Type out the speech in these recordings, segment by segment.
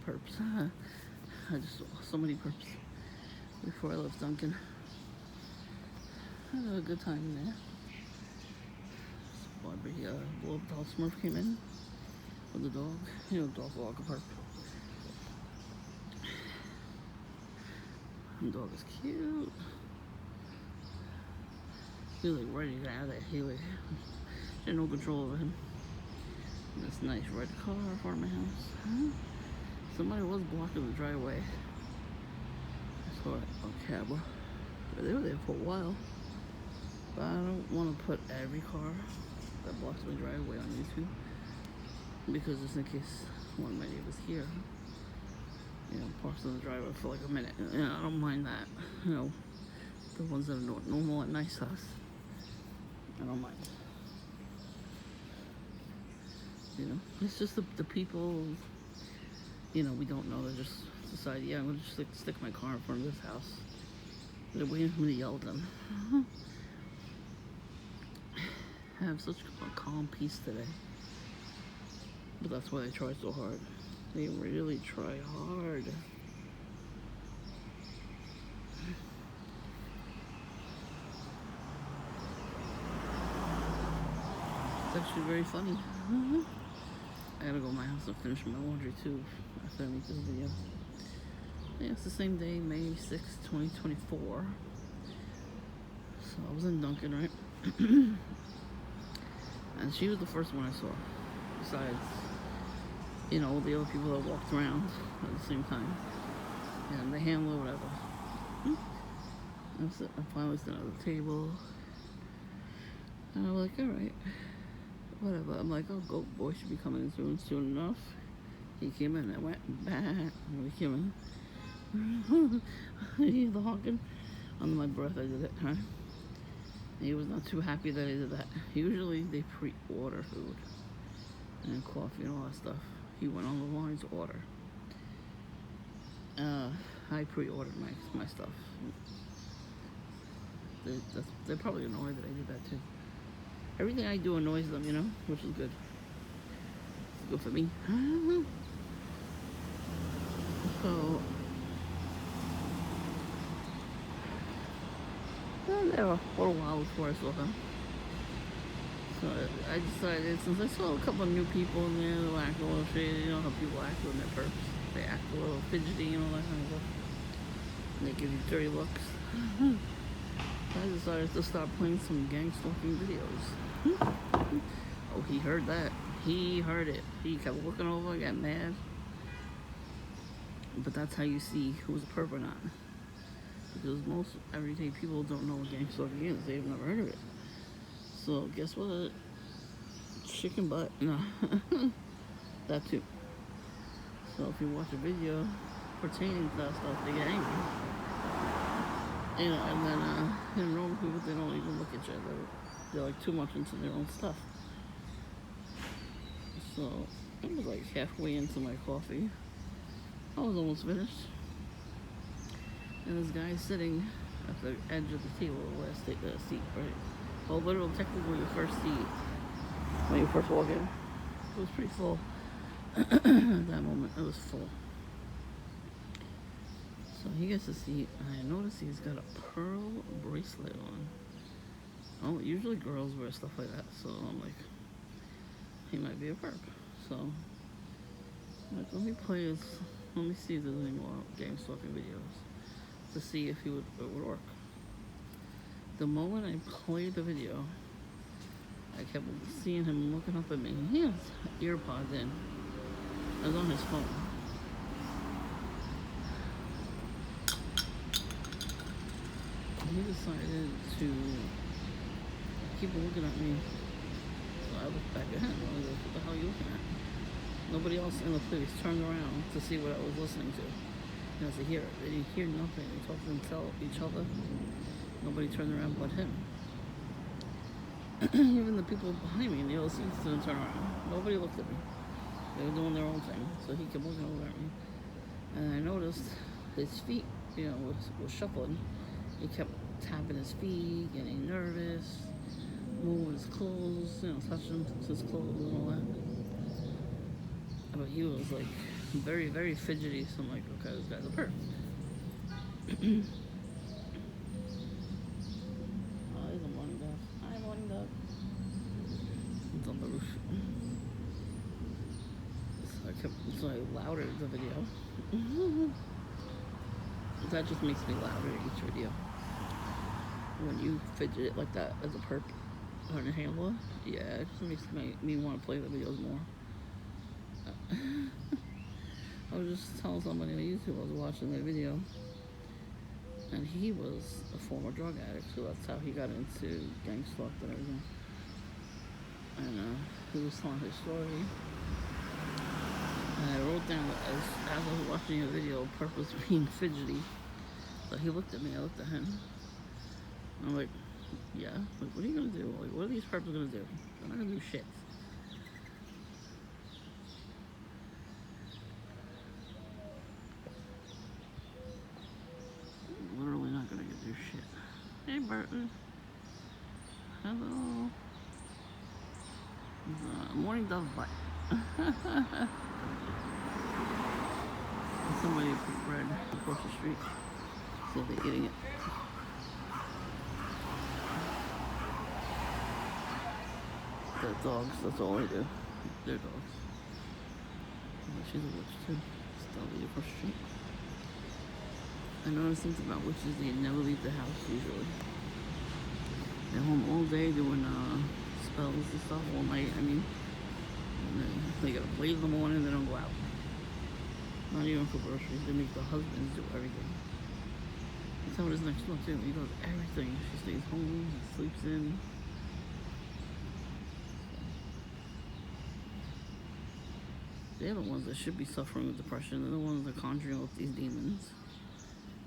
Perps. I just saw so many Perps before I left Dunkin'. I had a good time there. Barbie, blow up doll Smurf came in with the dog. You know, dog walk a Perp. The dog is cute. He was like ready to get out of there. He had no control over him. This nice red car in front of my house. Somebody was blocking the driveway. I saw a cab. They were there for a while. But I don't want to put every car that blocks my driveway on YouTube, because just in case one of my neighbors here, you know, parks on the driveway for like a minute. You know, I don't mind that. You know, the ones that are normal and nice to us, I don't mind. You know, it's just the people, you know, we don't know. They just decide, yeah, I'm gonna just like stick my car in front of this house. They're waiting for me to yell at them. I have such a calm peace today. But that's why they try so hard. They really try hard. It's actually very funny. I gotta go to my house and finish my laundry too after I make this video. Yeah, it's the same day, May 6, 2024. So I was in Dunkin', right? And she was the first one I saw. Besides, you know, the other people that walked around at the same time. And they handled whatever. I finally sat at the table. And I'm like, alright. Whatever. I'm like, oh, Goat Boy should be coming soon enough. He came in. I went back. And he came in. He's the honking. Under my breath, I did it, huh? He was not too happy that I did that. Usually they pre-order food and coffee and all that stuff. He went on the line to order. I pre-ordered my stuff. They're probably annoyed that I did that too. Everything I do annoys them, you know, which is good. It's good for me. So there were a little while before I saw them. So I decided, since I saw a couple of new people in there who act a little shady, you know how people act when they're Perps. They act a little fidgety and all that kind of stuff. And they give you dirty looks. I decided to start playing some gang stalking videos. Oh, he heard that. He heard it. He kept looking over, got mad. But that's how you see who's a perp or not. Because most everyday people don't know what gang stalking is. They've never heard of it. So guess what? Chicken butt. No. That too. So if you watch a video pertaining to that stuff, they get angry. You know, and then normal people, they don't even look at you. They're like too much into their own stuff. So I was like halfway into my coffee. I was almost finished. And this guy sitting at the edge of the table, the last seat, right? Well, literally, technically your first seat when you first walk in. It was pretty full. At that moment, it was full. So he gets a seat, and I notice he's got a pearl bracelet on. Oh, usually girls wear stuff like that, so I'm like, he might be a perp. So, I'm like, let me see if there's any more gang stalking videos to see if it would work. The moment I played the video, I kept seeing him looking up at me. He has earpods in. I was on his phone. He decided to keep looking at me. So I looked back at him. I was like, what the hell are you looking at? Nobody else in the place turned around to see what I was listening to. You know, to hear it. They didn't hear nothing. They talked to each other. Nobody turned around but him. Even the people behind me in the other seats didn't turn around. Nobody looked at me. They were doing their own thing. So he kept looking over at me. And I noticed his feet, you know, was shuffling. He kept tapping his feet, getting nervous, moving his clothes, you know, touching his clothes and all that. But he was like very, very fidgety. So I'm like, okay, this guy's a perp. Oh, there's a morning dove. Hi, morning dove. It's on the roof. So I louder the video. That just makes me louder each video. When you fidget it like that as a perp or a handler, yeah, it just makes me want to play the videos more. I was just telling somebody on YouTube, I was watching their video, and he was a former drug addict, so that's how he got into gang stalk and everything. And he was telling his story. And I wrote down that as I was watching a video, Perp was being fidgety. So he looked at me, I looked at him. And I'm like, yeah, like, what are you gonna do? Like, what are these Perps gonna do? They're not gonna do shit. Literally not gonna do shit. Hey, Burton. Hello. Morning dove bite. Somebody put bread across the street, so they're eating it. They're dogs, that's all they do. They're dogs. She's a witch too. Stealthy across the street. I noticed something about witches, they never leave the house usually. They're home all day doing spells and stuff, all night, I mean. And then they gotta blaze in the morning, they don't go out. Not even for groceries, they make the husbands do everything. That's how it is next door too, he does everything. She stays home, he sleeps in. They're the ones that should be suffering with depression. They're the ones that are conjuring up these demons.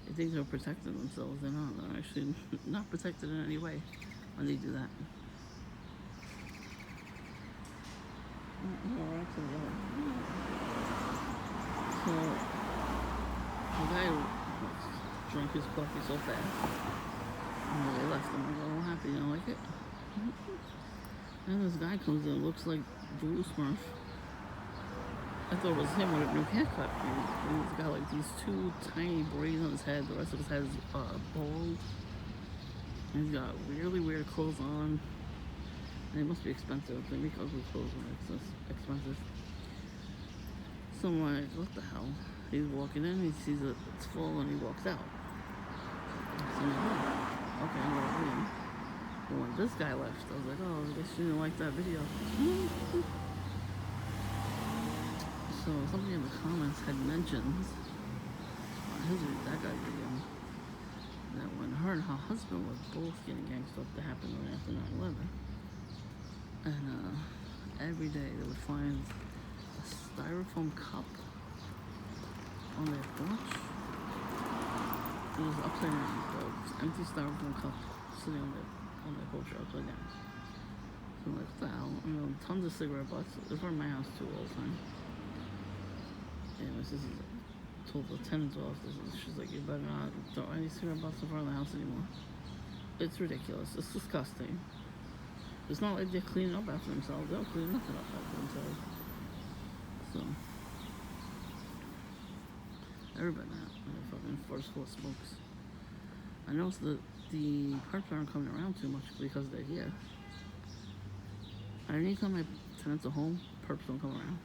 They think they're protecting themselves. They're not. They're actually not protected in any way when they do that. So, the guy drank his coffee so fast. And they left him. I got all happy. You don't like it? And this guy comes in, looks like Blue Smurf. I thought it was him with a new haircut. He's got like these two tiny braids on his head. The rest of his head is bald. And he's got really weird clothes on. And they must be expensive. They make ugly clothes when they're expensive. So I'm like, what the hell? He's walking in, he sees it, it's full, and he walks out. So I'm like, oh, okay, I'm gonna leave. But when this guy left, I was like, oh, they shouldn't like that video. So somebody in the comments had mentioned, that guy's video, that when her and her husband were both getting gang stuff that happened right after 9/11, and every day they would find a styrofoam cup on their porch. It was upside down, the empty styrofoam cup sitting on their porch upside down. So I'm like, what the hell? Tons of cigarette butts. They're from my house too all the time. And my sister told the tenants off, she's like, you better not throw any cigarette butts in front of the house anymore. It's ridiculous. It's disgusting. It's not like they're cleaning up after themselves. They don't clean nothing up after themselves. So, everybody now, they're fucking first floor smokes. I noticed that the Perps aren't coming around too much because they're here. Anytime my tenants are home, Perps don't come around.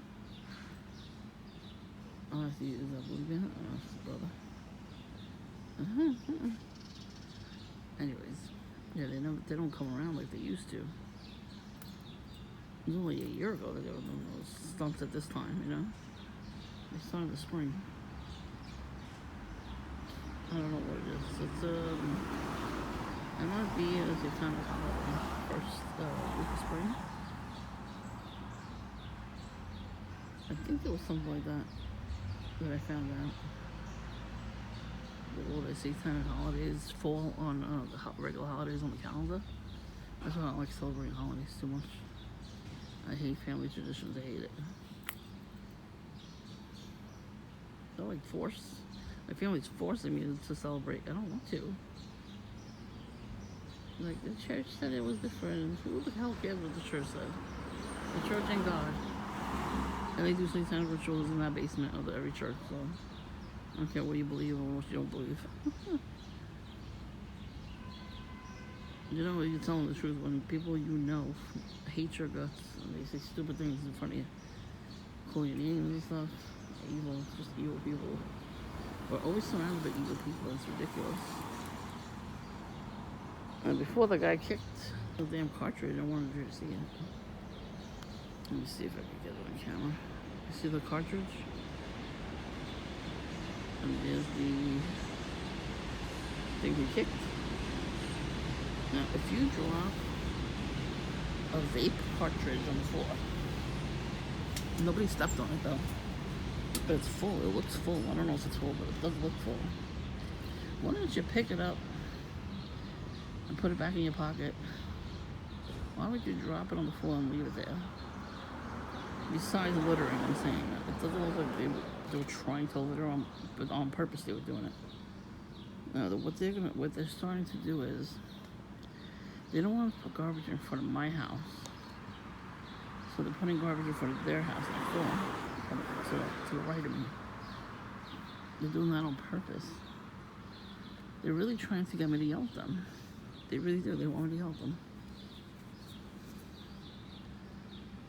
Oh, I see. Is that Blue Band? Oh, it's his brother. Anyways, yeah, they don't come around like they used to. It was only a year ago that they were doing those stunts at this time, you know? They started in the spring. I don't know what it is. It's MRB is a kind of first week of spring. I think there was something like that I found out. Well, they say 10 holidays fall on the regular holidays on the calendar. That's why I don't like celebrating holidays too much. I hate family traditions. I hate it. They're like forced. My family's forcing me to celebrate. I don't want to. Like, the church said it was different. Who the hell cares what the church said? The church ain't God. And they do satanic rituals in that basement of every church, so I don't care what you believe or what you don't believe. You know, you're telling the truth when people you know hate your guts and they say stupid things in front of you, call you names and stuff. Evil, just evil people. We're always surrounded by evil people. It's ridiculous. And before the guy kicked the damn cartridge, I wanted you to see it. Let me see if I can get it on camera. You see the cartridge? And there's the thing he kicked. Now, if you drop a vape cartridge on the floor, nobody stepped on it though, but it's full. It looks full. I don't know if it's full, but it does look full. Why don't you pick it up and put it back in your pocket? Why would you drop it on the floor and leave it there? Besides littering, I'm saying that. It doesn't look like they were trying to litter but on purpose they were doing it. Now, what they're starting to do is they don't want to put garbage in front of my house, so they're putting garbage in front of their house next door, to the right of me. They're doing that on purpose. They're really trying to get me to yell at them. They really do. They want me to yell at them.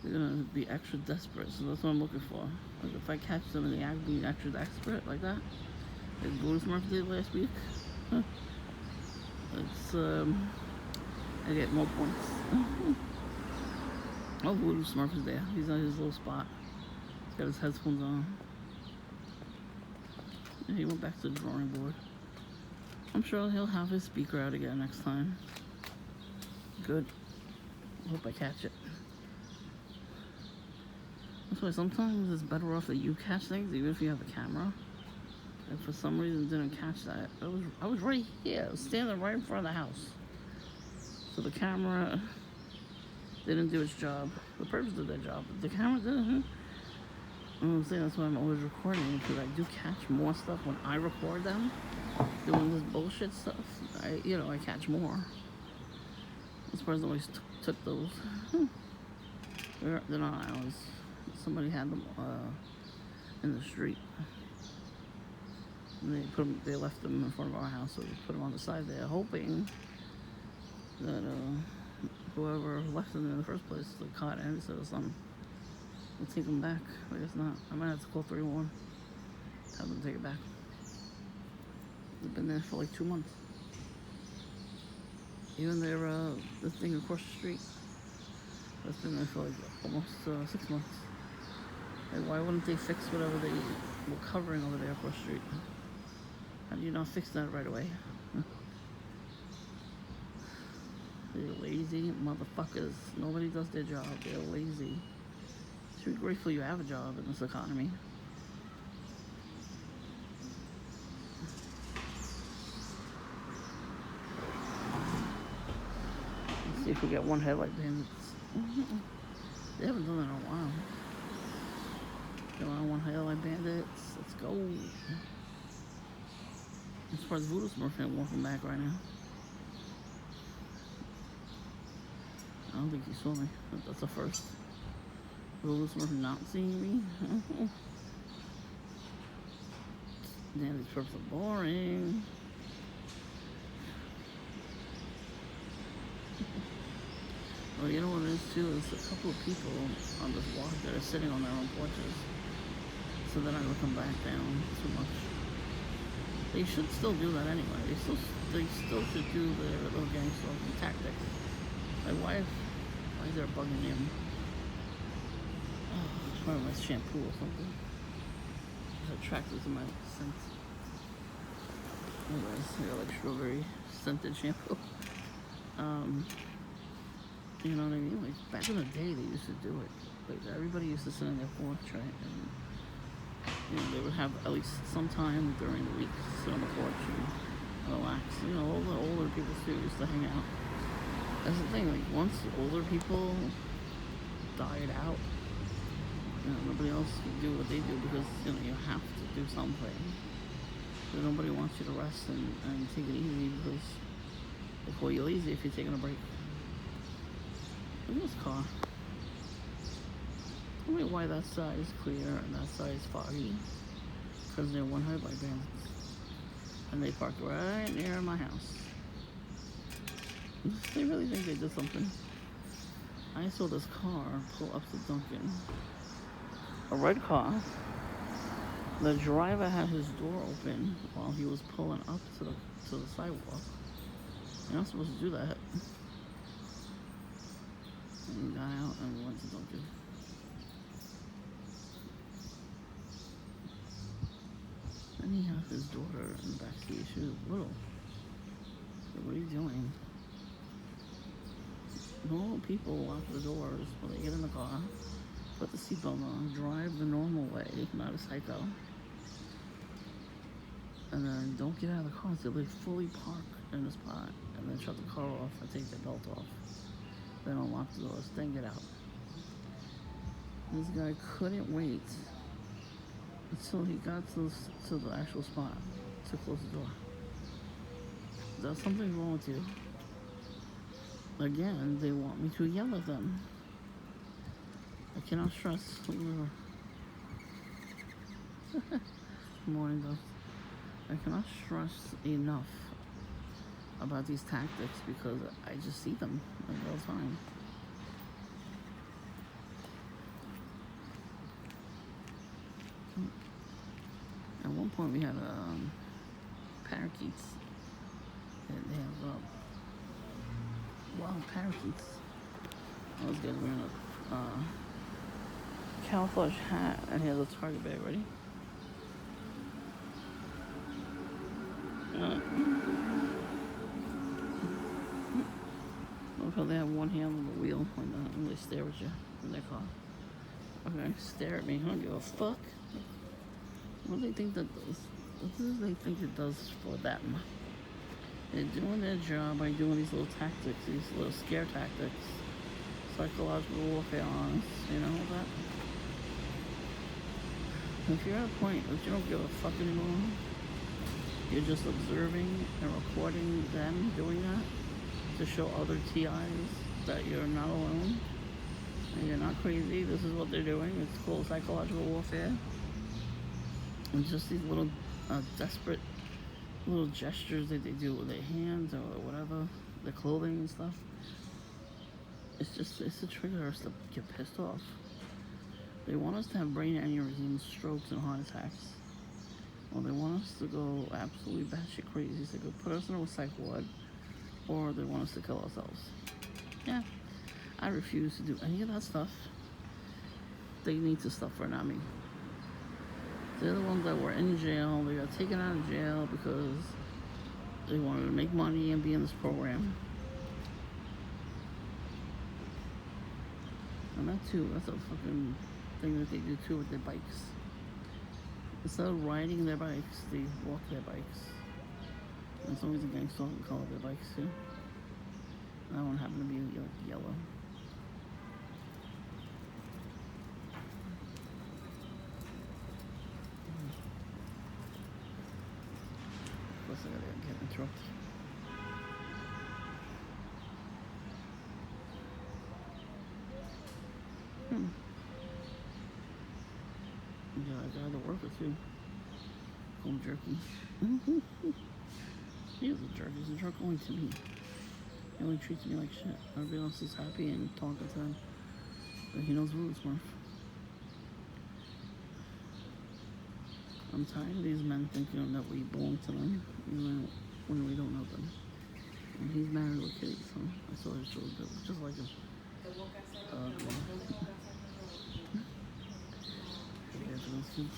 They're gonna be extra desperate, so that's what I'm looking for. Like if I catch them and they act being extra desperate like that, like Voodoo Smurf did last week, it's I get more points. Oh, Voodoo Smurf is there. He's on his little spot. He's got his headphones on. And he went back to the drawing board. I'm sure he'll have his speaker out again next time. Good. Hope I catch it. That's why sometimes it's better off that you catch things, even if you have a camera. And for some reason didn't catch that. I was right here. I was standing right in front of the house. So the camera didn't do its job. The Perps did their job, but the camera didn't. I'm saying that's why I'm always recording, because I do catch more stuff when I record them. Doing this bullshit stuff, I catch more. This person always took those. They're not ours. Somebody had them in the street. And they left them in front of our house, so we put them on the side there, hoping that whoever left them in the first place caught it and said something. We'll take them back. I guess not. I might have to call 311. Have them take it back. They've been there for like 2 months. Even the thing across the street, that's been there for like almost 6 months. Like, why wouldn't they fix whatever they were covering over there across the street? How do you not fix that right away? They're lazy motherfuckers. Nobody does their job. They're lazy. You should be grateful you have a job in this economy. Let's see if we get one headlight bandits. They haven't done that in a while. They want one headlight bandits. Let's go. As far as Voodoo Smurf ain't walking back right now. I don't think he saw me, but that's a first. Voodoo Smurf not seeing me. Damn, these Perps are boring. Well, you know what it is too? It's a couple of people on this walk that are sitting on their own porches. So they're not looking back down too much. They should still do that anyway. They still should do their little gang stalking tactics. Like why is there a bug in him? Oh, it's probably my shampoo or something. It's attracted to my scent. Anyways, I got like strawberry scented shampoo. You know what I mean? Like back in the day, they used to do it. Like everybody used to sit on their porch, right? And they would have at least some time during the week to sit on the porch and relax. All the older people too used to hang out. That's the thing. Like once older people died out, nobody else can do what they do because you have to do something. But nobody wants you to rest and take it easy because they call you lazy if you're taking a break. Look at this car. Nobody why that side is clear and that side is foggy. Because they're one headlight bandits. And they parked right near my house. They really think they did something. I saw this car pull up to Dunkin'. A red car. The driver had his door open while he was pulling up to the sidewalk. You're not supposed to do that. And he got out and went to Dunkin'. And he had his daughter in the backseat. She was little. So what are you doing? Normal people lock the doors when they get in the car, put the seatbelt on, drive the normal way, not a psycho. And then don't get out of the car until they fully park in the spot, and then shut the car off and take their belt off. Then unlock the doors, then get out. This guy couldn't wait until he got to the actual spot to close the door. There's something wrong with you. Again, they want me to yell at them. I cannot stress. Morning, though. I cannot stress enough about these tactics because I just see them all the time. At one point, we had parakeets. And they have wild parakeets. Those guys wearing a camouflage hat, and he has a target bag ready. Look how they have one hand on the wheel when they stare at you in their car. Okay, stare at me. I don't give a fuck. What do they think that does? What do they think it does for them? They're doing their job by doing these little tactics, these little scare tactics, psychological warfare on us, you know that? If you're at a point that you don't give a fuck anymore, you're just observing and recording them doing that to show other TIs that you're not alone and you're not crazy. This is what they're doing. It's called psychological warfare. And just these little desperate little gestures that they do with their hands or whatever, their clothing and stuff. It's to trigger us to get pissed off. They want us to have brain aneurysms, strokes, and heart attacks. Or they want us to go absolutely batshit crazy. So they could put us in a psych ward, or they want us to kill ourselves. Yeah, I refuse to do any of that stuff. They need to suffer, not me. They're the ones that were in jail. They got taken out of jail because they wanted to make money and be in this program. And that too, that's a fucking thing that they do too with their bikes. Instead of riding their bikes, they walk their bikes. And some reason gangs don't call their bikes too. That one happened to be like yellow. Plus I gotta get interrupted. Yeah, I got to work with you. Home jerky. He is a jerk. He's a jerk only to me. He only treats me like shit. Everybody else is happy and talking to him. But he knows what it's worth. I'm tired of these men thinking that we belong to them, even when we don't know them. And he's married with kids, so I saw his children just like him. Yeah, for those kids.